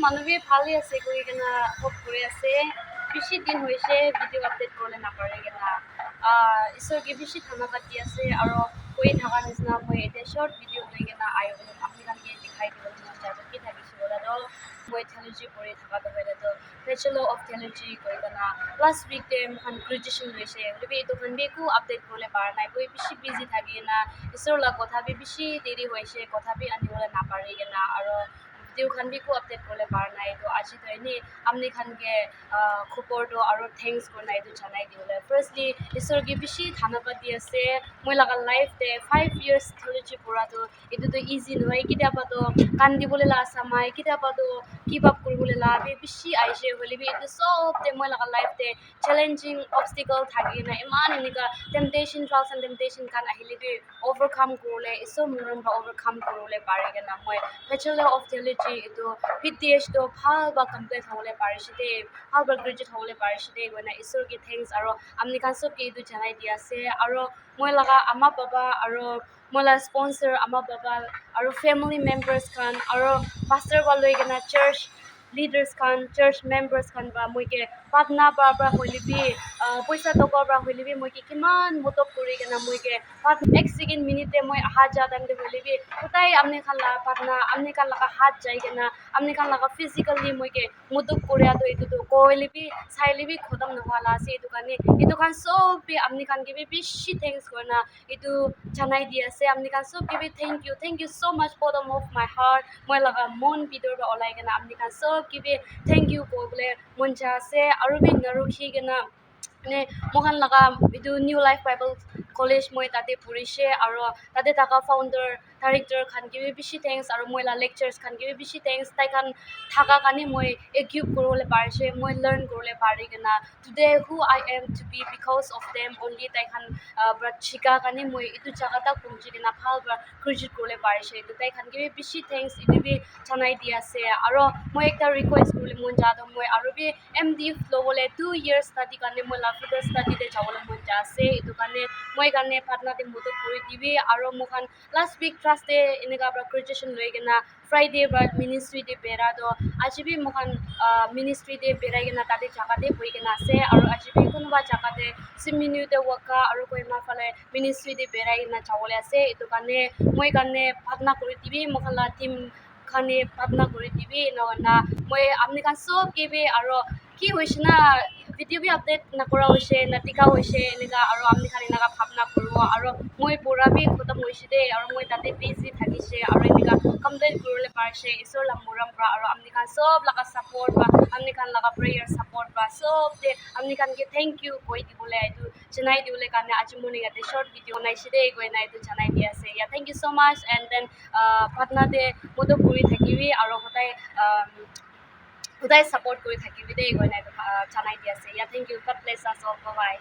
মানৱী ভালে আছে কৰি কিনা হোপ কৰি আছে বেছি দিন হৈছে ভিডিঅ' আপডেট কৰিলে নাপাৰে কিনা ঈশ্বৰকে বেছি ধন্যবাদ দি আছে আৰু কৰি থকা নিচিনা মই এতিয়া শ্বৰ্ট ভিডিঅ' লৈ কিনা আপোনালোকে দেখাই দিবলৈ মন যায় কি থাকিছে বোলো মই থেলজি কৰি থকা বাহিৰতো বেচেলৰ অফ থেলজি কৰি কিনা লাষ্ট উইক দে মই গ্ৰেজুৱেশ্যন লৈছে গতিকে এইটো কাৰণে একো আপডেট কৰিলে পৰা নাই মই বেছি বিজি থাকি কিনা ঈশ্বৰৰ লগত কথা বেছি দেৰি হৈছে কথা আনিবলৈ নাপাৰি কিনা আৰু ভিডিঅ' খান একো আপডেট কৰিলে পৰা নাই তো আজি তো এনেই আপনি খানকে খবৰটো আৰু থেংকছ কৰা নাই এইটো জনাই দিবলৈ ফাৰ্ষ্টলি ঈশ্বৰকে বেছি ধন্যবাদ দি আছে মই লগা লাইফতে 5 years থেলজি পঢ়াটো এইটোতো ইজি নহয় কেতিয়াবাতো কান্দিবলৈ লাজ মাই কেতিয়াবাতো গিভ আপ কৰিবলৈ লাভ বেছি আহিছে হ'লে এইটো চবতে মই লগা লাইফতে চেলেঞ্জিং অবষ্টিকল থাকি কিনে ইমান এনেকুৱা টেম্পটেশ্যন ট্ৰায়ালছ এণ্ড টেম্পটেশ্যন খান আহিলে অভাৰকাম কৰিলে ঈশ্বৰ মৰম বা অভাৰকাম কৰিবলৈ পাৰে কিনা মই বেচেলৰ অফ থেলজি এইটো PTHটো ভাল বা কমপ্লিট হ'বলৈ পাৰিছে দেই ভাল বা গ্ৰেজুৱেট হ'বলৈ পাৰিছে দেই মানে ঈশ্বৰকে থেংকছ আৰু আপুনি খান চবকে এইটো জনাই দি আছে আৰু মই লগা আমা বাবা আৰু মই লগা স্পনচাৰ আমা বাবা আৰু ফেমিলি মেম্বাৰ্ছ খান আৰু পাষ্টাৰ বা লৈ কিনা চাৰ্চ লিডাৰ্ছ খান চাৰ্চ মেম্বাৰ্ছ খান বা মইকে প্ৰাৰ্থনা পৰা হ'লে পইচা টকাৰ পৰা হ'লে মই কিমান মদত কৰি কিনা মইকে এক ছেকেণ্ড মিনিটে মই অহা যোৱা টাইমতে হ'লে গোটাই আপনি খান লগা প্ৰাৰ্থনা আপনি খান লগা হাত যাই কিনা আপনি খান লগা ফিজিকেলি মইকে মদত কৰিয়াটো এইটোতো কৈলে চাইলে খতম নোহোৱা আছে এইটো কাৰণে এইটো খান চবে আপনি খানকে বেছি থেংকছ কৰে না এইটো জনাই দি আছে আপনি খান চবকে thank you so' much bottom of my heart মই লগা মন ভিতৰৰ পৰা ওলাই কিনা আপনি খান চবকে থেংক ইউ কৰিবলৈ মন যা আছে আৰু নৰখি কিনা মানে মহান লগা এইটো নিউ লাইফ বাইবল কলেজ মই তাতে পঢ়িছে আৰু তাতে থকা ফাউণ্ডাৰ ডাইৰেক্টৰ খানকে বেছি থেংকছ আৰু মই লেকচাৰ্ছ খানকে বেছি থেংকছ তাই খান থকা কাৰণে মই ইকুইপ কৰিবলৈ পাৰিছে মই লাৰ্ণ কৰিবলৈ পাৰি কিনা today who I am to be because of them only তাই খান শিকা কাৰণে মই এইটো জাগাটা পਹੁঁচি কিনা ভাল গ্ৰেজুৱেট কৰিবলৈ পাৰিছে এইটো তাই খানকে বেছি থেংকছ এইটো জনাই দি আছে আৰু মই একটা ৰিকুৱেষ্ট কৰিবলৈ মন যাওঁ মই আৰু MD ল'বলৈ 2 years ষ্টাডি কাৰণে মই লাফিডাৰ ষ্টাডিতে যাবলৈ মন যা আছে এইটো কাৰণে মই কাৰণে পাটনাতে মদত কৰি দিবি আৰু মোক লাষ্ট উইক থাৰ্ছডে এনেকুৱা গ্ৰেজুৱেশ্যন লৈ কিনা ফ্ৰাইডে বা মিনিষ্ট্ৰি ডে বেৰাটো আজি মোক মিনিষ্ট্ৰি ডে বেৰাই কিনা তাতে জাগাতে বহি কিনা আছে আৰু আজি কোনোবা জাগাতে চিমিনিউতে ৱাকা আৰু কহিমা ফালে মিনিষ্ট্ৰি ডে বেৰাই কিনা যাবলৈ আছে এইটো কাৰণে মই কাৰণে প্ৰাৰ্থনা কৰি দিবি মোক টিম খানে প্ৰাৰ্থনা কৰি দিবি না মই আপনি খান চব কিবি আৰু কি হৈছে না ভিডিঅ' আপডেট নকৰা হৈছে নাটিকা হৈছে এনেকুৱা আৰু আপনি খান এনেকুৱা ভাৱনা কৰিব আৰু মই পঢ়া খতম হৈছে দেই আৰু মই তাতে বিজি থাকিছে আৰু এনেকুৱা কমপ্লেইন কৰিবলৈ পাৰিছে ঈশ্বৰৰ মৰম পৰা আৰু আপনি খান চব লগা ছাপৰ্ট বা আপনি খান লগা প্ৰেয়াৰ ছাপৰ্ট বা চব দে আপনি খানকে থেংক ইউ কৈ দিবলৈ এইটো জনাই দিবলৈ কাৰণে আজি মই ইয়াতে শ্বৰ্ট ভিডিঅ' বনাইছে দেই কৈ নাই এইটো জনাই দি আছে thank you so' much and then প্ৰাৰ্থনাতে মদত কৰি থাকিবি আৰু সদায় ছাপৰ্ট কৰি থাকিবি দেই কৈ নাই জনাই দি আছে থেংক ইউ গড ব্লেছ আছ অল বাই